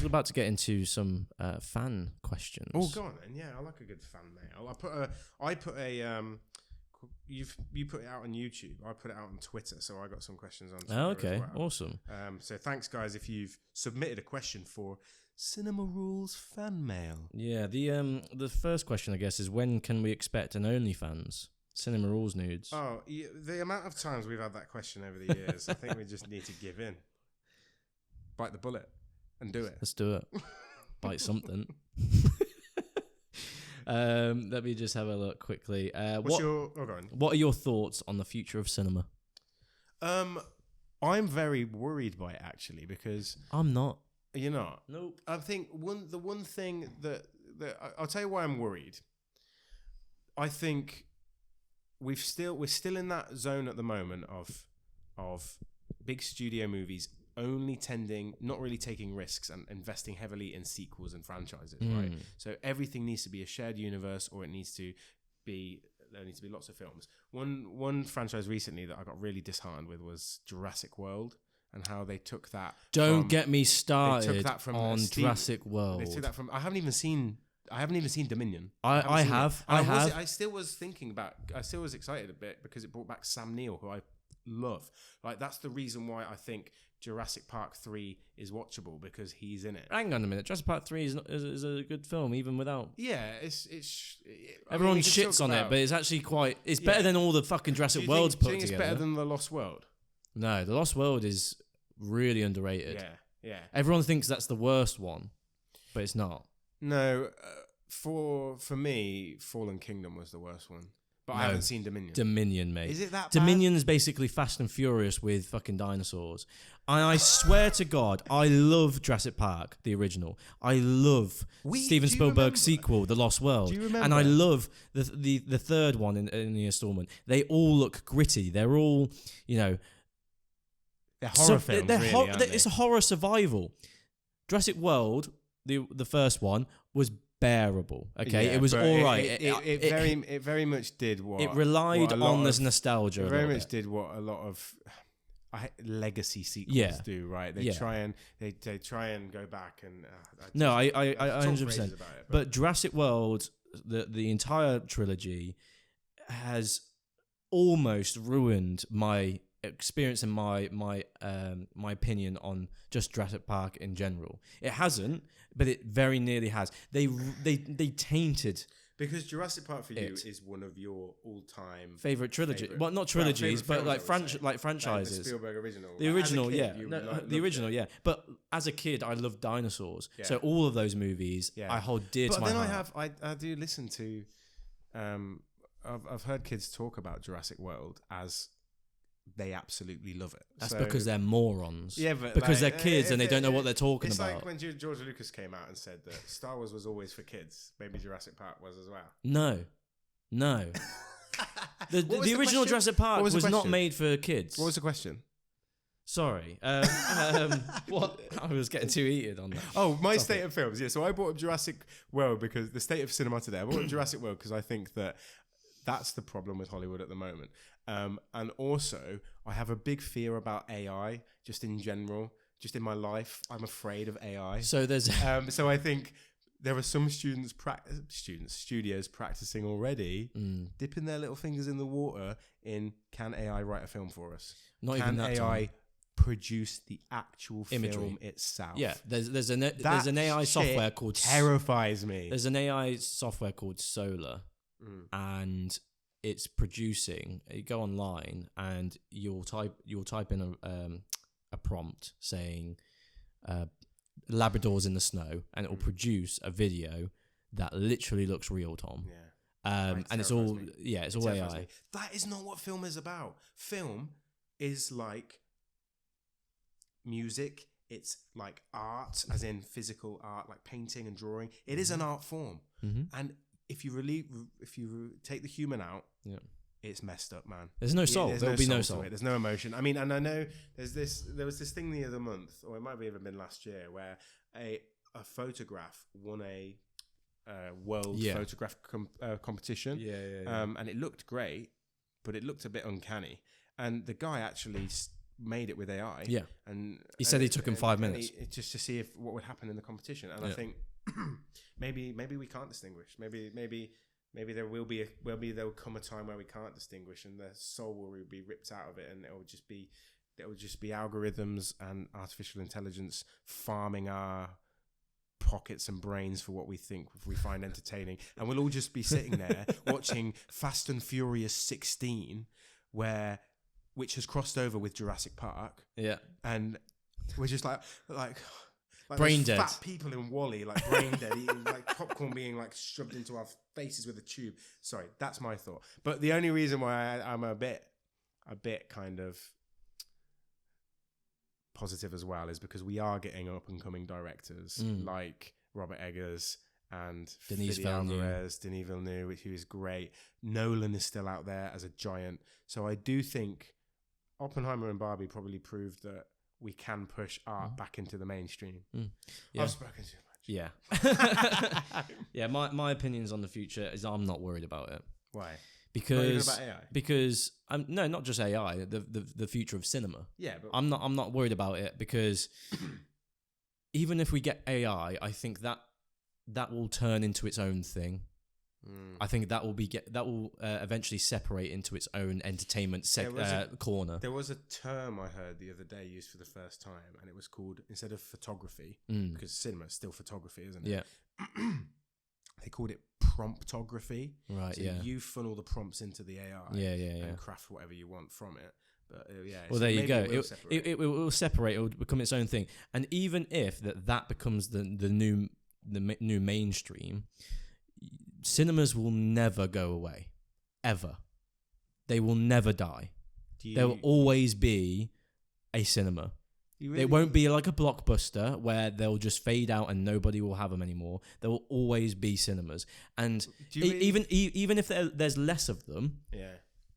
was about to get into some fan questions. Oh, go on then. Yeah, I like a good fan mail. You put it out on YouTube. I put it out on Twitter, so I got some questions on Twitter. Oh, okay, as well. awesome. So thanks, guys, if you've submitted a question for Cinema Rules fan mail. Yeah, the first question, I guess, is when can we expect an OnlyFans? Cinema Rules nudes. Oh, yeah, the amount of times we've had that question over the years, I think we just need to give in. Bite the bullet and do it. Let's do it. Bite something. Let me just have a look quickly. Go on. What are your thoughts on the future of cinema? I'm very worried by it, actually, because I'm not. You're not? Nope. I think the one thing that I'll tell you why I'm worried. I think we're still in that zone at the moment of big studio movies only not really taking risks and investing heavily in sequels and franchises, right? So everything needs to be a shared universe, or there needs to be lots of films. One franchise recently that I got really disheartened with was Jurassic World, and how they took that. Don't get me started on Jurassic World. They took that from. I haven't even seen Dominion. I still was excited a bit because it brought back Sam Neill, who I love. Like, that's the reason why I think Jurassic Park 3 is watchable, because he's in it. Hang on a minute. Jurassic Park 3 is a good film, even without. Yeah, everyone shits on it, but it's actually it's better than all the fucking Jurassic Worlds put together. Do you think it's better than The Lost World? No, The Lost World is really underrated. Yeah. Everyone thinks that's the worst one, but it's not. No, for me, Fallen Kingdom was the worst one. But I haven't seen Dominion. Dominion, mate. Is it that bad? Dominion is basically Fast and Furious with fucking dinosaurs. And I swear to God, I love Jurassic Park, the original. I love Steven Spielberg's sequel, The Lost World. Do you remember? And I love the third one in the installment. They all look gritty. They're all, they're horror films, aren't they? It's a horror survival. Jurassic World, the first one, was bearable. Okay, it was all right. It very much did what it relied on this nostalgia. It very much did what a lot of legacy sequels do. Right? They try and go back and. I 100%. But Jurassic World, the entire trilogy, has almost ruined my experience and my opinion on just Jurassic Park in general. It hasn't, but it very nearly has. They tainted. Because Jurassic Park for you is one of your all-time favorite trilogy. Well, not trilogies, but like franchises. Like the Spielberg original. The original, the original, yeah. But as a kid, I loved dinosaurs. Yeah. So all of those movies, I hold dear to my heart. But then I do listen to. I've heard kids talk about Jurassic World as they absolutely love it. That's because they're morons. Yeah, but because they're kids and they don't know what they're talking about. It's like when George Lucas came out and said that Star Wars was always for kids. Maybe Jurassic Park was as well. No. The original Jurassic Park was not made for kids. What was the question? Sorry. What? I was getting too heated on that. Oh, my state of films. Yeah, so I brought up Jurassic World because the state of cinema today. I brought up Jurassic World because I think that's the problem with Hollywood at the moment. And also, I have a big fear about AI, just in general, just in my life. I'm afraid of AI. So there's... so I think there are some studios practicing already, dipping their little fingers in the water in, can AI write a film for us? Can AI produce the actual film itself? Yeah, there's an AI software called... terrifies me. There's an AI software called Solar, and... it's producing. You go online and you'll type in a prompt saying Labradors in the snow, and it will produce a video that literally looks real, Tom. Yeah. And it's all AI. Me. That is not what film is about. Film is like music. It's like art, as in physical art, like painting and drawing. It is an art form, and if you take the human out, it's messed up, man. There's no soul. There'll be no soul. There's no emotion. I mean, and I know there was this thing the other month, or it might have even been last year, where a photograph won a world photograph competition. Yeah. And it looked great, but it looked a bit uncanny. And the guy actually made it with AI. Yeah. And He said he took him 5 minutes. Just to see if what would happen in the competition. And I think maybe we can't distinguish. Maybe there will come a time where we can't distinguish, and the soul will be ripped out of it, and it will just be algorithms and artificial intelligence farming our pockets and brains for what we think we find entertaining, and we'll all just be sitting there watching Fast and Furious 16, which has crossed over with Jurassic Park. Yeah, and we're just like brain dead. Fat people in Wall-E, like brain dead, eating like popcorn being like shoved into our faces with a tube. Sorry, that's my thought. But the only reason why I'm a bit kind of positive as well is because we are getting up and coming directors like Robert Eggers and Denis Villeneuve, who is great. Nolan is still out there as a giant. So I do think Oppenheimer and Barbie probably proved that we can push art back into the mainstream. Yeah. I've spoken too much. Yeah. Yeah, my opinions on the future is I'm not worried about it. Why? Because not even about AI? Because no, not just AI, the future of cinema. Yeah, but I'm not worried about it because even if we get AI, I think that will turn into its own thing. I think that will eventually separate into its own entertainment corner. There was a term I heard the other day used for the first time, and it was called, instead of photography, because cinema is still photography, isn't it? Yeah. They called it promptography. Right. So you funnel the prompts into the AI. Yeah. And craft whatever you want from it. But well, there you go. It will separate. It will become its own thing. And even if that becomes the new mainstream, cinemas will never go away, ever. They will never die. There will always be a cinema. It won't be like a Blockbuster where they'll just fade out and nobody will have them anymore. There will always be cinemas, and even if there's less of them,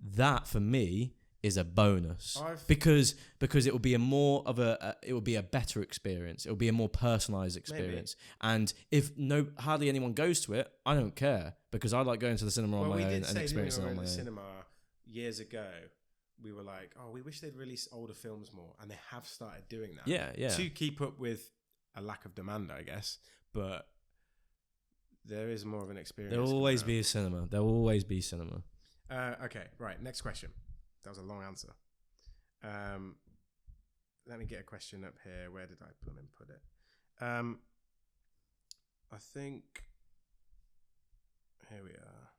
that for me is a bonus because it will be it will be a better experience. It will be a more personalized experience. Maybe. And if hardly anyone goes to it, I don't care because I like going to the cinema on my own and experiencing it on my own. Cinema years ago, we were like, oh, we wish they'd release older films more, and they have started doing that. Yeah. To keep up with a lack of demand, I guess. But there is more of an experience. There will always be a cinema. There will always be cinema. Okay, right. Next question. That was a long answer. Let me get a question up here. Where did I put it? I think here we are.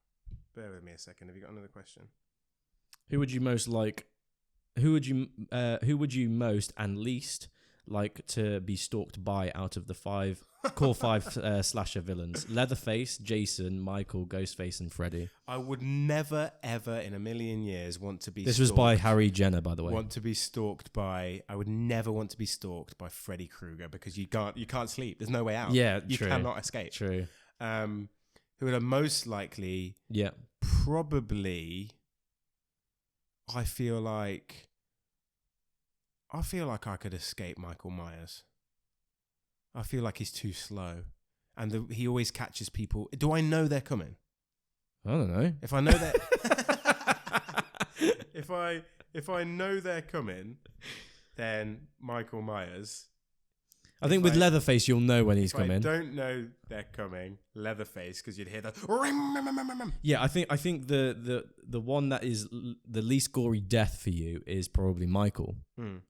Bear with me a second. Have you got another question? Who would you most like? Who would you most and least like to be stalked by out of the core five slasher villains? Leatherface, Jason, Michael, Ghostface, and Freddy. I would never, ever in a million years want to be. This was by Harry Jenner, by the way. I would never want to be stalked by Freddy Krueger because you can't sleep. There's no way out. Yeah, you cannot escape. True. Who would I most likely? Yeah, probably. I feel like I could escape Michael Myers. I feel like he's too slow, and he always catches people. Do I know they're coming? I don't know. If I know that, if I know they're coming, then Michael Myers. I think with Leatherface, you'll know when he's coming. I don't know they're coming, Leatherface, because you'd hear the. Yeah, I think the one that is the least gory death for you is probably Michael,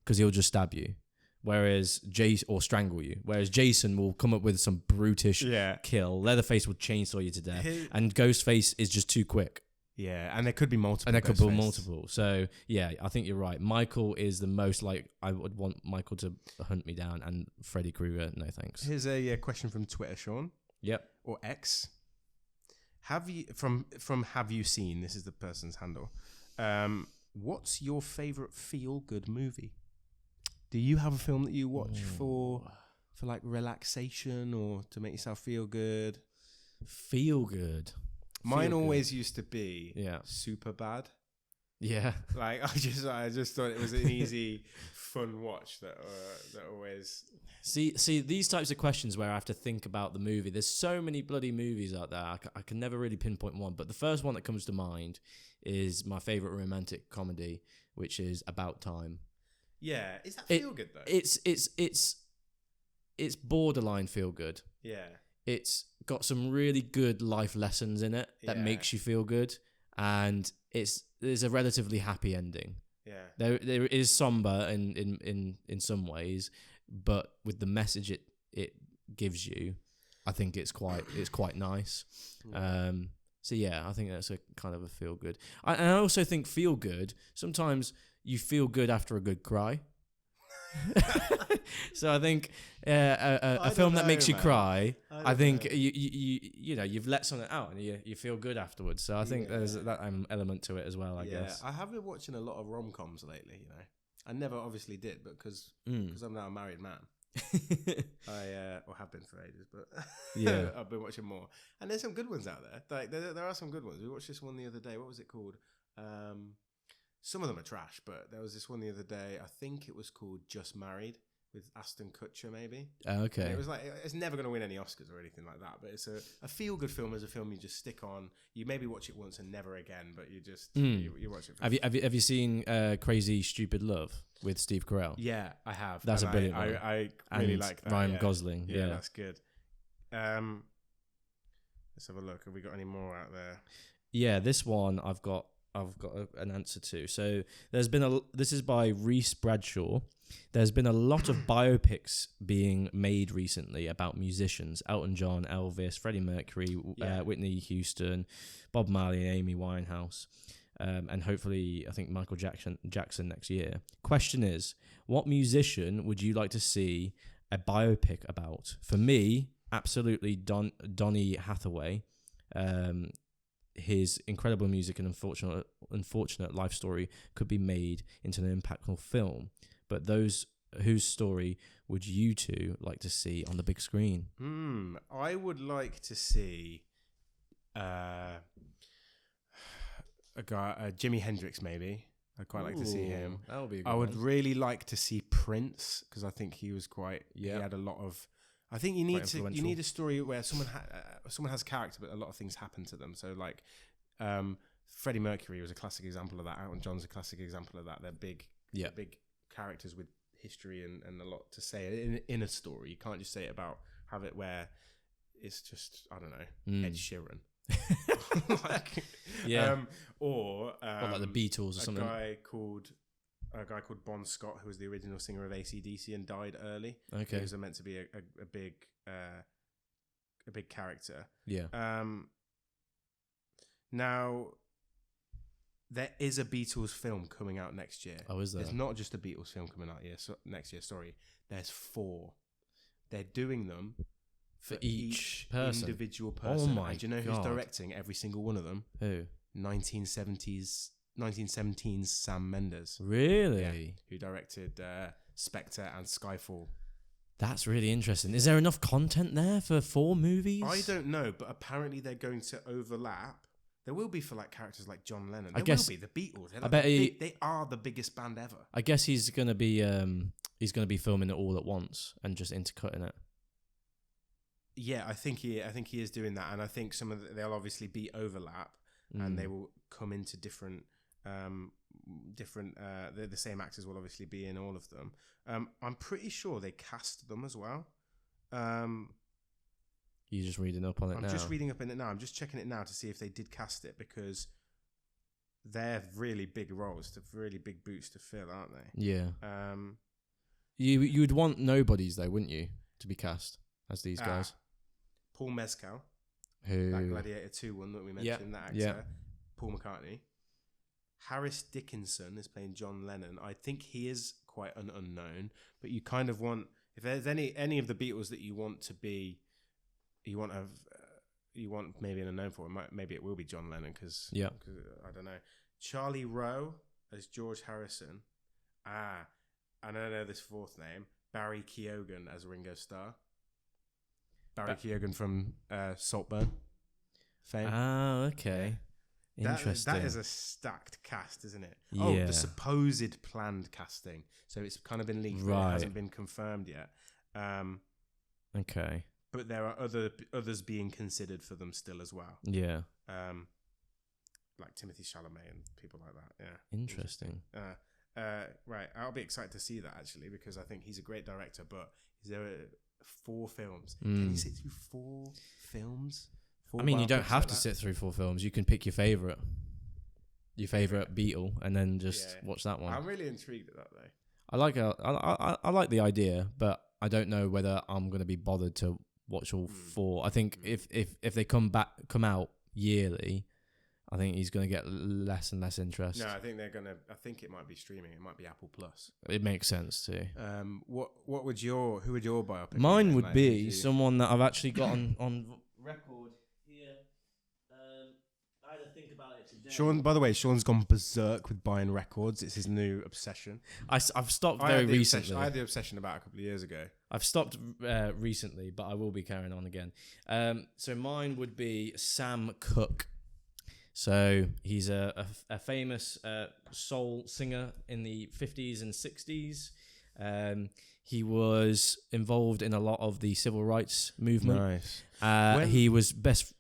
because he'll just stab you, whereas or strangle you. Whereas Jason will come up with some brutish kill. Leatherface will chainsaw you to death, and Ghostface is just too quick. Yeah, and there could be multiple. And there could be multiple. So, yeah, I think you're right. Michael is the most like I would want Michael to hunt me down, and Freddy Krueger, no thanks. Here's a question from Twitter, Sean. Yep. Or X. Have you seen? This is the person's handle. What's your favorite feel-good movie? Do you have a film that you watch for like relaxation or to make yourself feel good? Feel good. Mine always used to be Superbad. Yeah. Like I just thought it was an easy, fun watch that always. See these types of questions where I have to think about the movie. There's so many bloody movies out there. I can never really pinpoint one, but the first one that comes to mind is my favorite romantic comedy, which is About Time. Yeah, is that It- feel good though? It's borderline feel good. Yeah, It's got some really good life lessons in it that Yeah. makes you feel good, and there's a relatively happy ending. yeah, There is somber in some ways, but with the message it gives you, I think it's quite nice. So yeah, I think that's a kind of a feel good. And I also think feel good. Sometimes you feel good after a good cry. So I think a film that makes you cry, I think you know you've let something out and you feel good afterwards. So I think there's that element to it as well. I guess. I have been watching a lot of rom-coms lately. You know, I never obviously did, but because I'm now a married man, or have been for ages, but Yeah. I've been watching more, and there's some good ones out there. Like there are some good ones. We watched this one the other day. What was it called? Some of them are trash, but there was this one the other day. I think it was called Just Married with Aston Kutcher, maybe. Okay. And it was like it's never going to win any Oscars or anything like that, but it's a feel good film. As a film you just stick on. You maybe watch it once and never again, but you just you watch it. Have you seen Crazy Stupid Love with Steve Carell? Yeah, I have. That's and a brilliant one. I really And like that. Ryan Gosling. Yeah, Yeah. that's good. Let's have a look. Have we got any more out there? Yeah, this one I've got an answer to. So this is by Reese Bradshaw. There's been a lot of biopics being made recently about musicians: Elton John, Elvis, Freddie Mercury, Whitney Houston, Bob Marley, and Amy Winehouse, and hopefully I think Michael Jackson next year. Question is, what musician would you like to see a biopic about? For me, absolutely Donny Hathaway. His incredible music and unfortunate life story could be made into an impactful film. But whose story would you two like to see on the big screen? I would like to see a guy, Jimi Hendrix, maybe. I'd quite like to see him. That would be a good I would one. really like to see Prince because I think he was quite. Yeah. He had a lot of. I think you Quite need a story where someone has character, but a lot of things happen to them. So like, Freddie Mercury was a classic example of that. Elton John's a classic example of that. They're big characters with history and a lot to say in a story. You can't just say it have it where it's just I don't know Ed Sheeran. Or like the Beatles or something. A guy called Bon Scott, who was the original singer of AC/DC and died early. Okay. He was meant to be a big character. Yeah. Now, there is a Beatles film coming out next year. Oh, is there? There's not just a Beatles film coming out next year. Sorry, there's 4. They're doing them For each person. individual person. Oh my And do you know who's God. directing every single one of them? Who? 1917's Sam Mendes. Really? Yeah, who directed Spectre and Skyfall. That's really interesting. Is there enough content there for 4 movies? I don't know, but apparently they're going to overlap. There will be for like characters like John Lennon. There guess- will be the Beatles. They're I bet they are the biggest band ever. I guess he's gonna be filming it all at once and just intercutting it. Yeah, I think he is doing that, and I think they'll obviously be overlap, and they will come into different. The same actors will obviously be in all of them. I'm pretty sure they cast them as well. You're just reading up on it now. I'm just reading up in it now. I'm just checking it now to see if they did cast it because they're really big roles, really big boots to fill, aren't they? Yeah. You would want nobodies though, wouldn't you, to be cast as these guys? Paul Mescal, Who? that Gladiator 2 one that we mentioned, that actor. Yeah. Paul McCartney. Harris Dickinson is playing John Lennon. I think he is quite an unknown, but you kind of want, if there's any of the Beatles that you want to be, you want maybe an unknown for, maybe it will be John Lennon because I don't know. Charlie Rowe as George Harrison. And I know this 4th name, Barry Keoghan as Ringo Starr. Barry Keoghan from Saltburn fame. Ah, okay. Interesting. That is a stacked cast, isn't it? Yeah. Oh, the supposed planned casting. So it's kind of been leaked, but it hasn't been confirmed yet. Okay. But there are others being considered for them still as well. Yeah. Like Timothy Chalamet and people like that. Yeah. Interesting. Right, I'll be excited to see that actually because I think he's a great director. But is there 4 films? Can you sit through 4 films? I mean, you don't have to sit through 4 films. You can pick your favourite Beatle, and then just watch that one. I'm really intrigued at that though. I like the idea, but I don't know whether I'm going to be bothered to watch all 4. I think if they come out yearly, I think he's going to get less and less interest. No, I think they're going to. I think it might be streaming. It might be Apple Plus. It makes sense too. Who would your biopic? Mine would be someone that I've actually got on record here. I had to think about it today. Sean, by the way, Sean's gone berserk with buying records. It's his new obsession. I've stopped very recently. I had the obsession about a couple of years ago. I've stopped recently, but I will be carrying on again. So mine would be Sam Cooke. So he's a famous soul singer in the 50s and 60s. He was involved in a lot of the civil rights movement. Nice. He was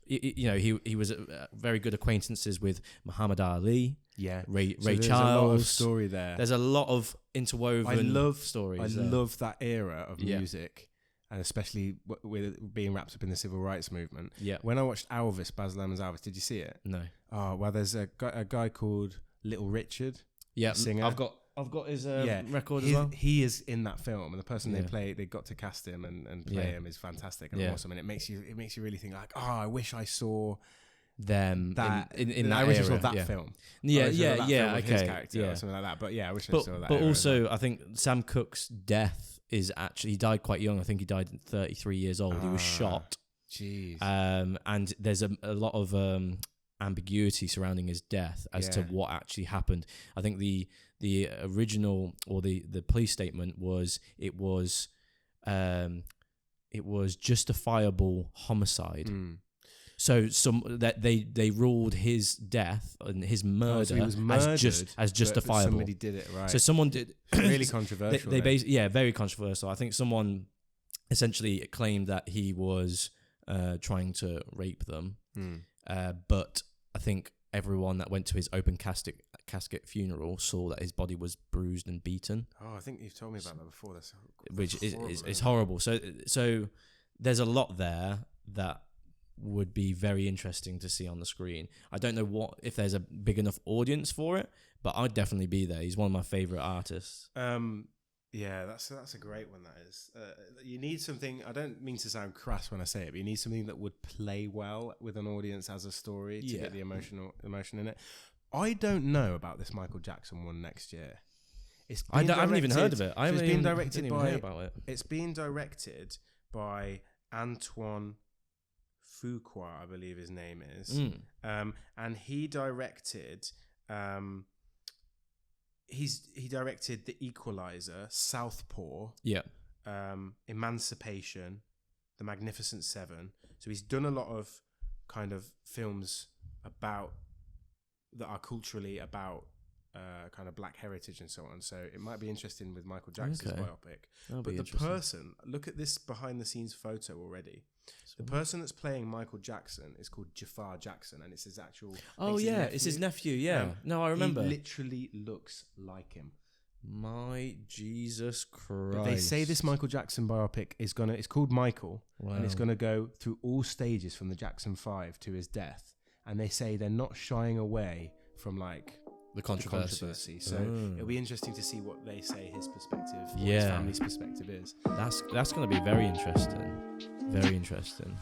he was very good acquaintances with Muhammad Ali. Yeah, Ray Charles. There's a lot of story there. There's a lot of interwoven stories. I love that era of music. And especially with being wrapped up in the civil rights movement. Yeah. When I watched Elvis, Baz Luhrmann's Elvis, did you see it? No. Oh well, there's a guy called Little Richard. Yeah, singer. I've got his record as well. He is in that film, and the person they got to cast him and play him is fantastic and awesome. And it makes you really think like, I wish I saw them in that I wish era. I saw that film. Okay, his character or something like that. But yeah, I wish I saw that. But also, I think Sam Cooke's death is actually, he died quite young. I think he died at 33 years old. He was shot. Jeez. And there's a lot of ambiguity surrounding his death as to what actually happened. I think the original or the police statement was it was justifiable homicide. So they ruled his death and his murder as justifiable. Somebody did it right. So someone did really controversial. Very controversial. I think someone essentially claimed that he was trying to rape them. But I think everyone that went to his open casket funeral saw that his body was bruised and beaten. Oh, I think you've told me about that before. Which is horrible. So there's a lot there that would be very interesting to see on the screen. I don't know if there's a big enough audience for it, but I'd definitely be there. He's one of my favorite artists. Yeah, that's a great one. That is. You need something. I don't mean to sound crass when I say it, but you need something that would play well with an audience as a story to get the emotion in it. I don't know about this Michael Jackson one next year. I haven't even heard of it. I haven't even heard about it. It's being directed by Antoine Fuqua, I believe his name is. And he directed he directed The Equalizer, Southpaw, Emancipation, The Magnificent Seven. So he's done a lot of kind of films that are culturally about kind of black heritage and so on. So it might be interesting with Michael Jackson's biopic. But the person, look at this behind the scenes photo already. The person that's playing Michael Jackson is called Jafar Jackson, and it's his actual. It's his nephew. Yeah, no, I remember. He literally looks like him. My Jesus Christ! But they say this Michael Jackson biopic is it's called Michael, and it's gonna go through all stages from the Jackson 5 to his death, and they say they're not shying away from like the controversy. So it'll be interesting to see what they say his perspective, his family's perspective is. That's going to be very interesting. Very interesting.